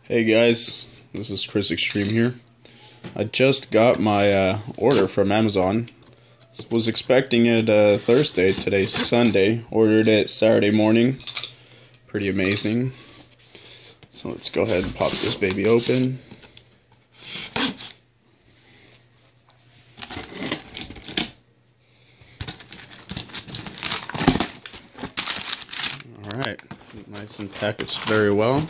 Hey guys, this is Chris Extreme here. I just got my order from Amazon. Was expecting it Thursday, today's Sunday. Ordered it Saturday morning. Pretty amazing. So let's go ahead and pop this baby open. Alright, nice and packaged very well.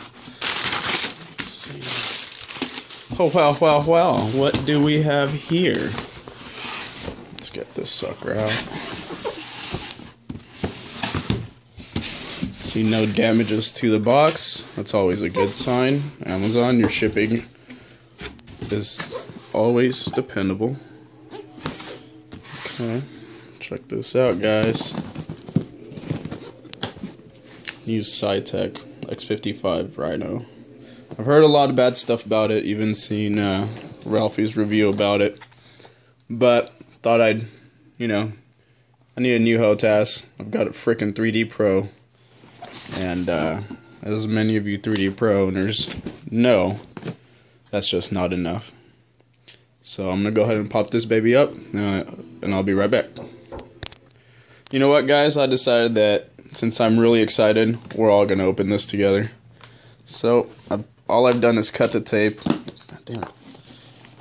Oh, wow, what do we have here? Let's get this sucker out. See no damages to the box. That's always a good sign. Amazon, your shipping is always dependable. Okay, check this out, guys. Use Saitek X55 Rhino. I've heard a lot of bad stuff about it, even seen Ralphie's review about it. But thought I'd, I need a new H.O.T.A.S. I've got a frickin' 3D Pro. And as many of you 3D Pro owners know, that's just not enough. So I'm going to go ahead and pop this baby up, and I'll be right back. You know what, guys? I decided that since I'm really excited, we're all going to open this together. So all I've done is cut the tape. God damn it.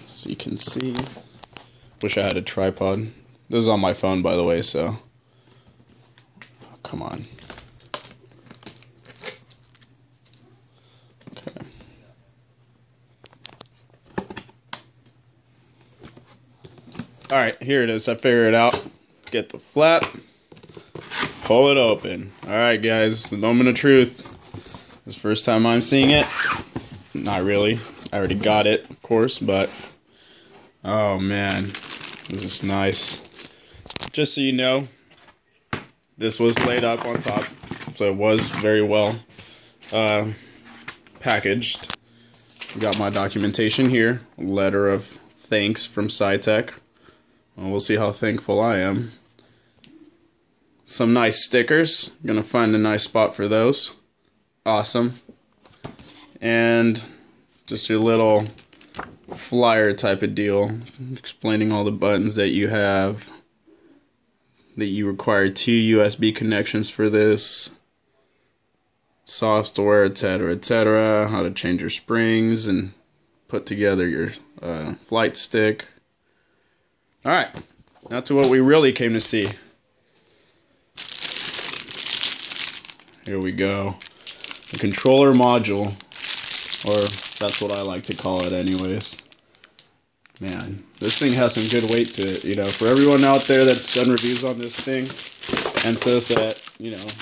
So you can see. Wish I had a tripod. This is on my phone, by the way, so. Oh, come on. Okay. Alright, here it is. I figured it out. Get the flap. Pull it open. Alright, guys. The moment of truth. This is the first time I'm seeing it. Not really. I already got it, of course, but oh man, this is nice. Just so you know, this was laid up on top, so it was very well packaged. Got my documentation here, a letter of thanks from Saitek. Well, we'll see how thankful I am. Some nice stickers. Gonna find a nice spot for those. Awesome. And just your little flyer type of deal explaining all the buttons that you have, that you require 2 USB connections for this, software, etc., how to change your springs and put together your flight stick. Alright, now to what we really came to see. Here we go. The controller module, or that's what I like to call it anyways. Man, this thing has some good weight to it, for everyone out there that's done reviews on this thing and says that,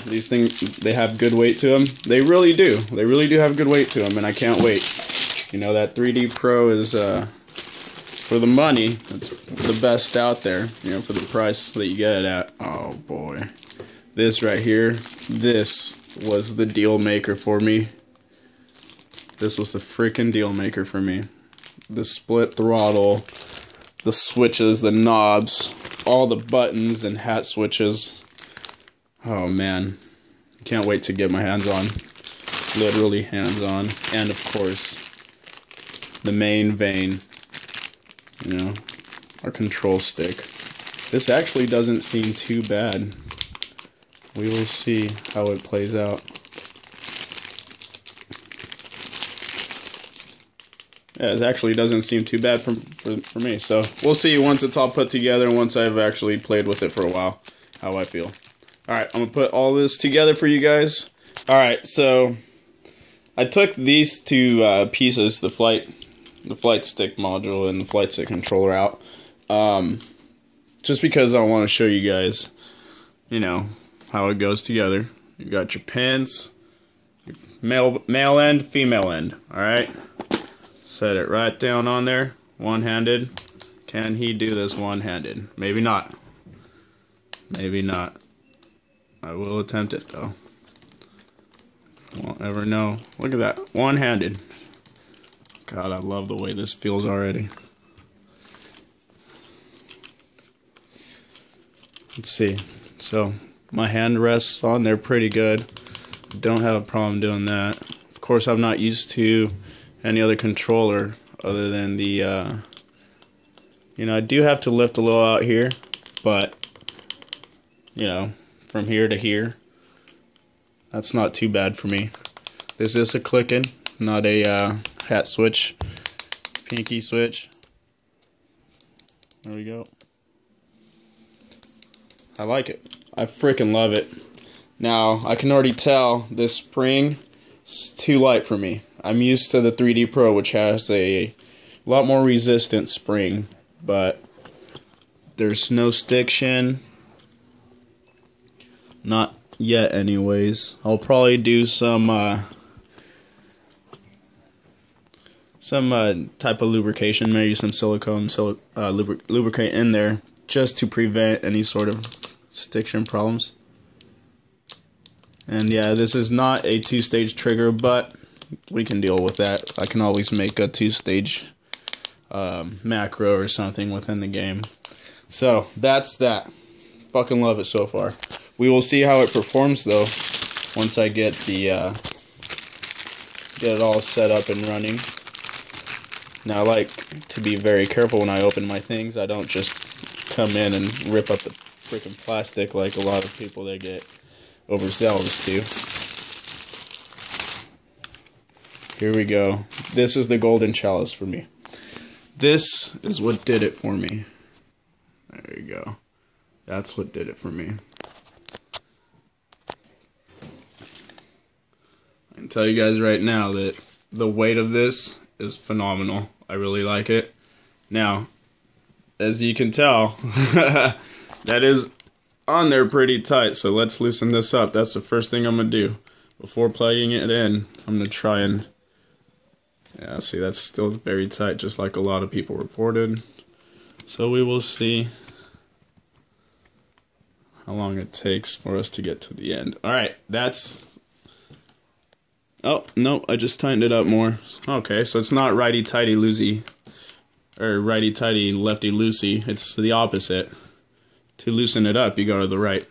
these things, they have good weight to them. They really do. They really do have good weight to them, and I can't wait. That 3D Pro is, for the money, it's the best out there, for the price that you get it at. Oh boy. This right here, this was the deal maker for me. This was the freaking deal maker for me. The split throttle, the switches, the knobs, all the buttons and hat switches. Oh man, can't wait to get my hands on. Literally hands on. And of course, the main vein, our control stick. This actually doesn't seem too bad. We will see how it plays out. Yeah, it actually doesn't seem too bad for me. So we'll see once it's all put together and once I've actually played with it for a while, how I feel. Alright, I'm going to put all this together for you guys. Alright, so I took these two pieces, the flight stick module and the flight stick controller out. Just because I want to show you guys, how it goes together. You got your pins, your male end, female end. Alright? Set it right down on there, one-handed. Can he do this one-handed? Maybe not. Maybe not. I will attempt it though. Won't ever know. Look at that, one-handed. God, I love the way this feels already. Let's see. So my hand rests on there pretty good. Don't have a problem doing that. Of course, I'm not used to any other controller other than the, you know, I do have to lift a little out here, but, you know, from here to here, that's not too bad for me. This is a clicking, not a hat switch, pinky switch. There we go. I like it. I freaking love it. Now, I can already tell this spring is too light for me. I'm used to the 3D Pro, which has a lot more resistant spring, but there's no stiction. Not yet anyways. I'll probably do some type of lubrication, maybe some silicone lubricant in there, just to prevent any sort of stiction problems. And yeah, this is not a 2-stage trigger, but we can deal with that. I can always make a 2-stage macro or something within the game. So that's that. Fucking love it so far. We will see how it performs though once I get the get it all set up and running. Now I like to be very careful when I open my things. I don't just come in and rip up the freaking plastic like a lot of people that get overzealous do. Here we go. This is the golden chalice for me. This is what did it for me. There you go. That's what did it for me. I can tell you guys right now that the weight of this is phenomenal. I really like it. Now, as you can tell, that is on there pretty tight, so let's loosen this up. That's the first thing I'm going to do. Before plugging it in, I'm going to try and... Yeah, see, that's still very tight, just like a lot of people reported. So we will see how long it takes for us to get to the end. Alright, that's... Oh, no, I just tightened it up more. Okay, so it's not righty-tighty loosey, or righty-tighty lefty-loosey. It's the opposite. To loosen it up, you go to the right.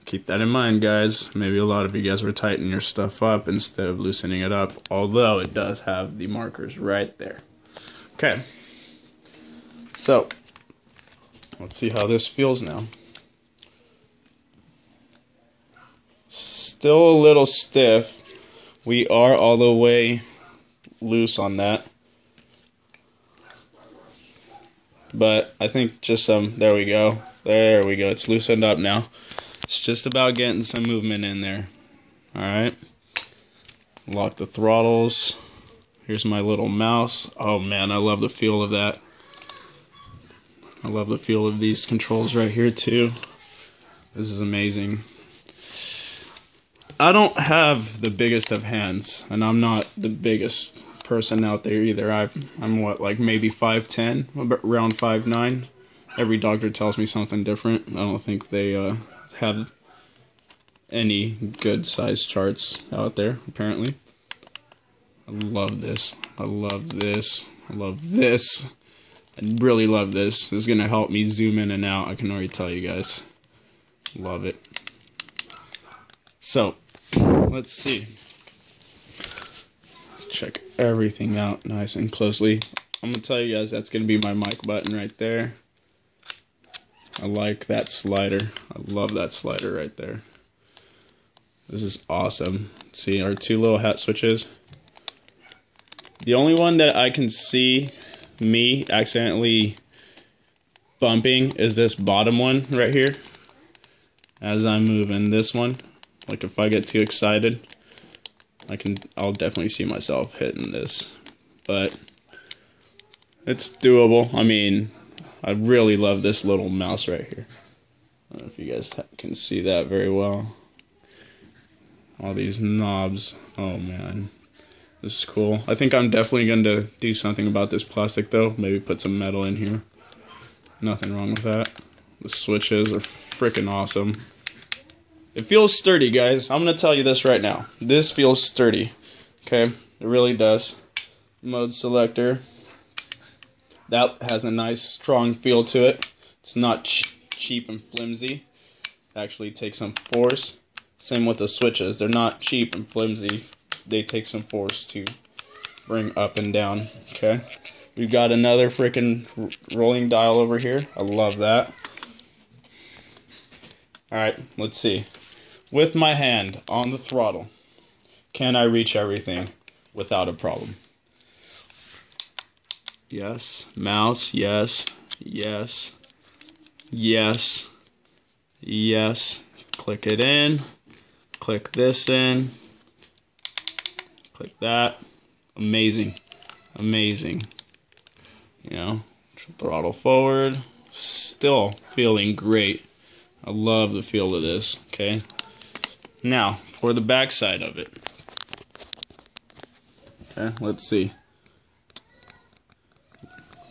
Keep that in mind, guys. Maybe a lot of you guys were tightening your stuff up instead of loosening it up, although it does have the markers right there. Okay. So, let's see how this feels now. Still a little stiff. We are all the way loose on that. But I think just there we go. There we go. It's loosened up now. It's just about getting some movement in there. Alright. Lock the throttles. Here's my little mouse. Oh man, I love the feel of that. I love the feel of these controls right here too. This is amazing. I don't have the biggest of hands, and I'm not the biggest person out there either. I'm what, like maybe 5'10", around 5'9". Every doctor tells me something different. I don't think they have any good size charts out there, apparently. I love this. I love this. I love this. I really love this. This is going to help me zoom in and out. I can already tell you guys. Love it. So, let's see. Check everything out nice and closely. I'm going to tell you guys that's going to be my mic button right there. I like that slider. I love that slider right there. This is awesome. See our two little hat switches. The only one that I can see me accidentally bumping is this bottom one right here. As I'm moving this one, like if I get too excited, I'll definitely see myself hitting this. But it's doable. I mean, I really love this little mouse right here. I don't know if you guys can see that very well. All these knobs. Oh man. This is cool. I think I'm definitely going to do something about this plastic though. Maybe put some metal in here. Nothing wrong with that. The switches are freaking awesome. It feels sturdy, guys. I'm going to tell you this right now. This feels sturdy. Okay? It really does. Mode selector. That has a nice strong feel to it. It's not cheap and flimsy. It actually takes some force. Same with the switches. They're not cheap and flimsy. They take some force to spring up and down. Okay, we've got another freaking rolling dial over here. I love that. Alright, let's see. With my hand on the throttle, can I reach everything without a problem? Yes. Mouse, yes. Yes. Yes. Yes. Click it in. Click this in. Click that. Amazing. Amazing. You know, throttle forward. Still feeling great. I love the feel of this. Okay. Now, for the back side of it. Okay, let's see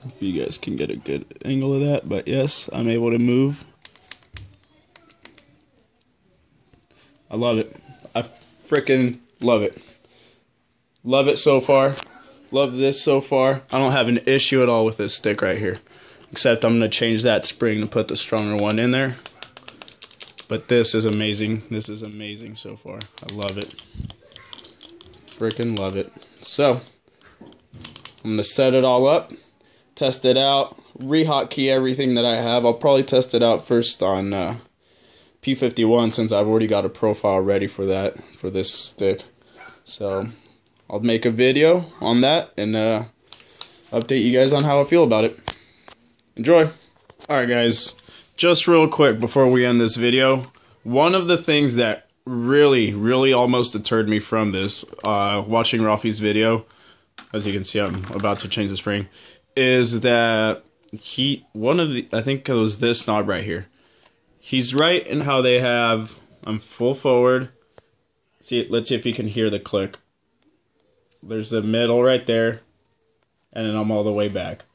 if you guys can get a good angle of that, but yes, I'm able to move. I love it. I freaking love it. Love it so far. Love this so far. I don't have an issue at all with this stick right here, except I'm going to change that spring to put the stronger one in there. But this is amazing. This is amazing so far. I love it. Freaking love it. So, I'm going to set it all up, test it out, re-hotkey everything that I have. I'll probably test it out first on P51 since I've already got a profile ready for that, for this stick. So, I'll make a video on that and update you guys on how I feel about it. Enjoy! Alright guys, just real quick before we end this video, one of the things that really almost deterred me from this, watching Ralphie's video, as you can see I'm about to change the spring, is that I think it was this knob right here. He's right in how they have, I'm full forward, let's see if you can hear the click. There's the middle right there, and then I'm all the way back.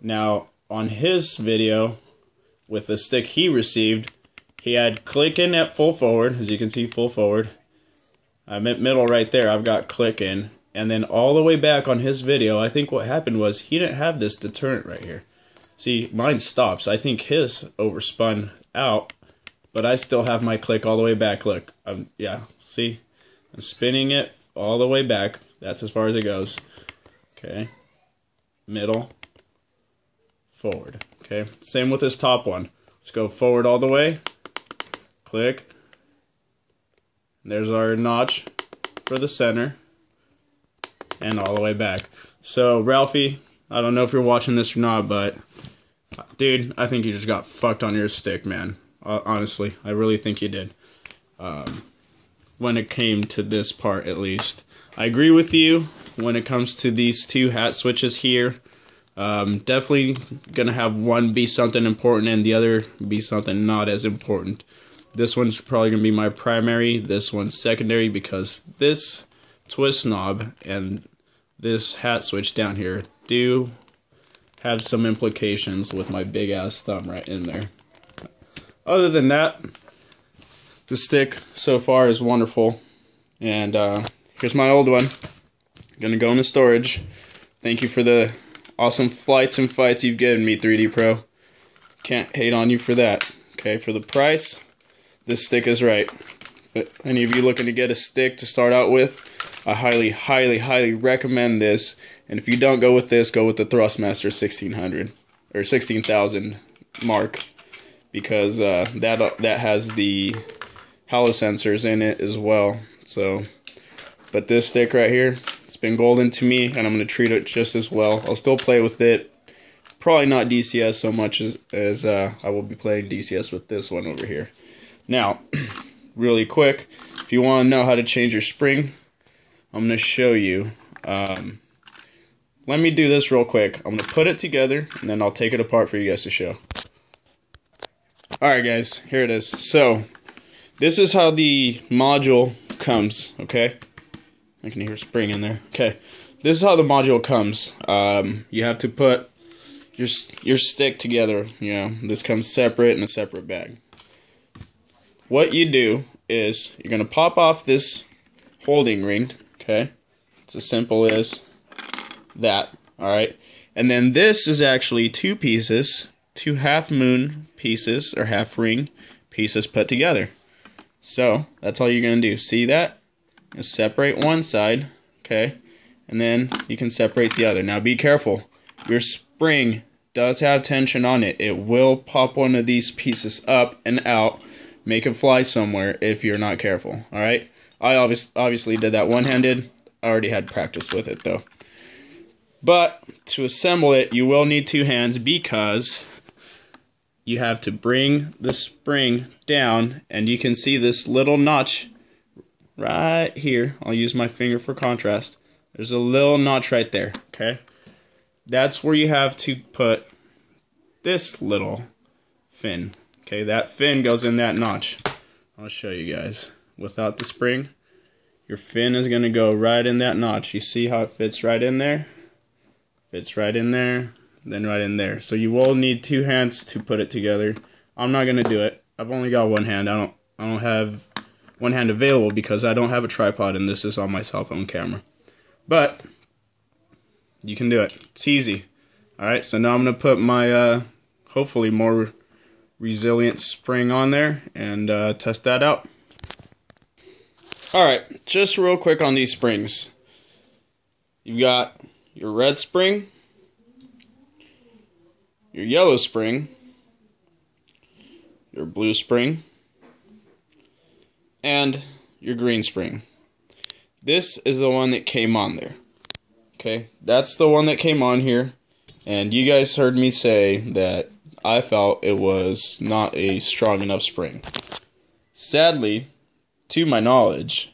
Now, on his video, with the stick he received, he had click in at full forward, as you can see, full forward. I'm at middle right there, I've got click in. And then all the way back on his video, I think what happened was he didn't have this deterrent right here. See, mine stops. I think his overspun out, but I still have my click all the way back. Look, yeah, see? I'm spinning it all the way back. That's as far as it goes. Okay. Middle. Forward. Okay. Same with this top one. Let's go forward all the way. Click. There's our notch for the center. And all the way back. So, Ralphie, I don't know if you're watching this or not, but dude, I think you just got fucked on your stick, man. Honestly, I really think you did. When it came to this part, at least. I agree with you when it comes to these two hat switches here. Definitely gonna have one be something important and the other be something not as important. This one's probably gonna be my primary, this one's secondary, because this twist knob and this hat switch down here do have some implications with my big ass thumb right in there. Other than that, the stick so far is wonderful. And here's my old one. Gonna go into storage. Thank you for the awesome flights and fights you've given me, 3D Pro. Can't hate on you for that. Okay, for the price, this stick is right. If any of you looking to get a stick to start out with, I highly recommend this. And if you don't go with this, go with the Thrustmaster 1600 or 16,000 mark, because that has the halo sensors in it as well. So, but this stick right here, it's been golden to me, and I'm gonna treat it just as well. I'll still play with it. Probably not DCS so much as I will be playing DCS with this one over here. Now, really quick, if you want to know how to change your spring, I'm going to show you. Let me do this real quick. I'm going to put it together, and then I'll take it apart for you guys to show. Alright guys, here it is. So, this is how the module comes, okay? I can hear a spring in there. Okay, this is how the module comes. You have to put your stick together. You know, this comes separate in a separate bag. What you do is you're going to pop off this holding ring, okay? It's as simple as that, alright? And then this is actually two pieces, two half moon pieces, or half ring pieces put together. So, that's all you're going to do. See that? You separate one side, okay? and then you can separate the other. Now be careful. Your spring does have tension on it. It will pop one of these pieces up and out, make it fly somewhere if you're not careful. Alright? I obviously did that one-handed. I already had practice with it though. But to assemble it, you will need two hands because you have to bring the spring down, and you can see this little notch right here. I'll use my finger for contrast. There's a little notch right there, okay? That's where you have to put this little fin. Okay, that fin goes in that notch. I'll show you guys. Without the spring, your fin is going to go right in that notch. You see how it fits right in there? Fits right in there, then right in there. So you will need two hands to put it together. I'm not going to do it. I've only got one hand. I don't have one hand available because I don't have a tripod and this is on my cell phone camera. But you can do it. It's easy. Alright, so now I'm going to put my hopefully more resilient spring on there and test that out. Alright, just real quick on these springs. You've got your red spring, your yellow spring, your blue spring, and your green spring. This is the one that came on there. Okay, that's the one that came on here, and you guys heard me say that I felt it was not a strong enough spring. Sadly, to my knowledge,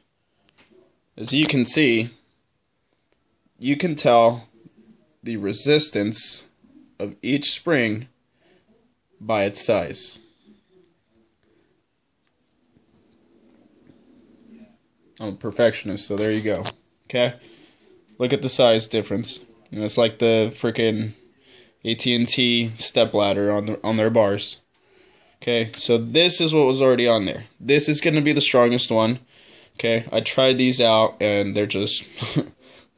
as you can see, you can tell the resistance of each spring by its size. I'm a perfectionist, so there you go. Okay? Look at the size difference. You know, it's like the freaking AT&T stepladder on their bars. Okay, so this is what was already on there. This is going to be the strongest one. Okay, I tried these out and they're just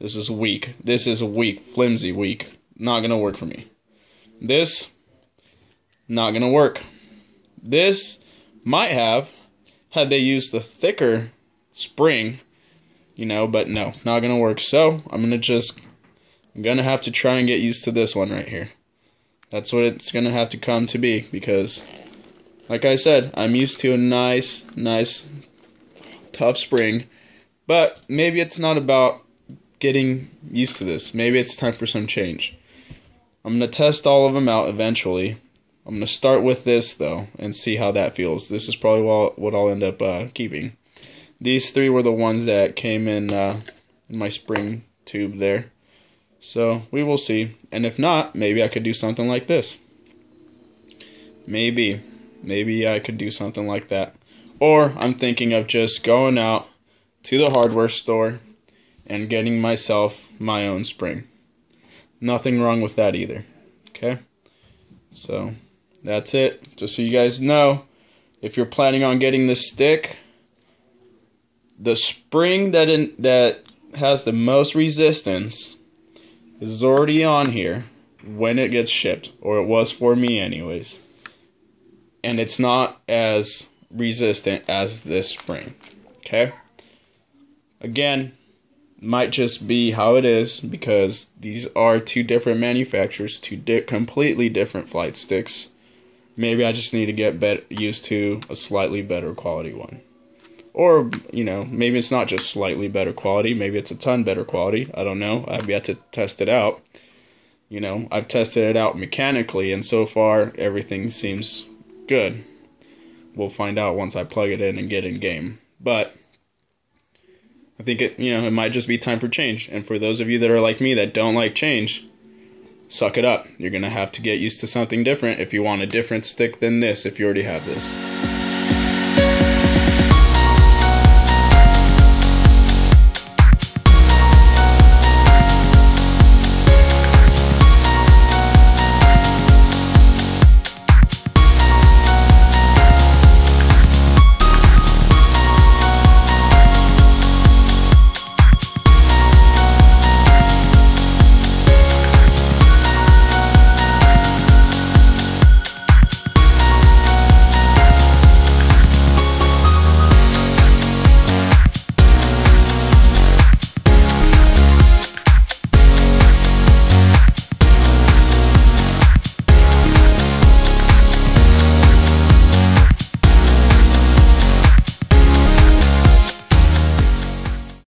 this is weak. This is weak, flimsy weak. Not going to work for me. This, not going to work. This might have, had they used the thicker spring, you know, but no, not going to work. So, I'm going to have to try and get used to this one right here. That's what it's going to have to come to be because, like I said, I'm used to a nice, tough spring. But maybe it's not about getting used to this. Maybe it's time for some change. I'm going to test all of them out eventually. I'm going to start with this, though, and see how that feels. This is probably what I'll end up keeping. These three were the ones that came in my spring tube there. So, we will see. And if not, maybe I could do something like this. Maybe I could do something like that. Or, I'm thinking of just going out to the hardware store and getting myself my own spring. Nothing wrong with that either. Okay? So, that's it. Just so you guys know, if you're planning on getting this stick, the spring that has the most resistance is already on here when it gets shipped, or it was for me anyways. And it's not as resistant as this spring. Okay? Again, might just be how it is because these are two different manufacturers, two completely different flight sticks. Maybe I just need to get used to a slightly better quality one. Or, you know, maybe it's not just slightly better quality. Maybe it's a ton better quality. I don't know. I've yet to test it out. You know, I've tested it out mechanically, and so far, everything seems good. We'll find out once I plug it in and get in game. But I think it might just be time for change. And for those of you that are like me that don't like change, suck it up. You're going to have to get used to something different if you want a different stick than this if you already have this.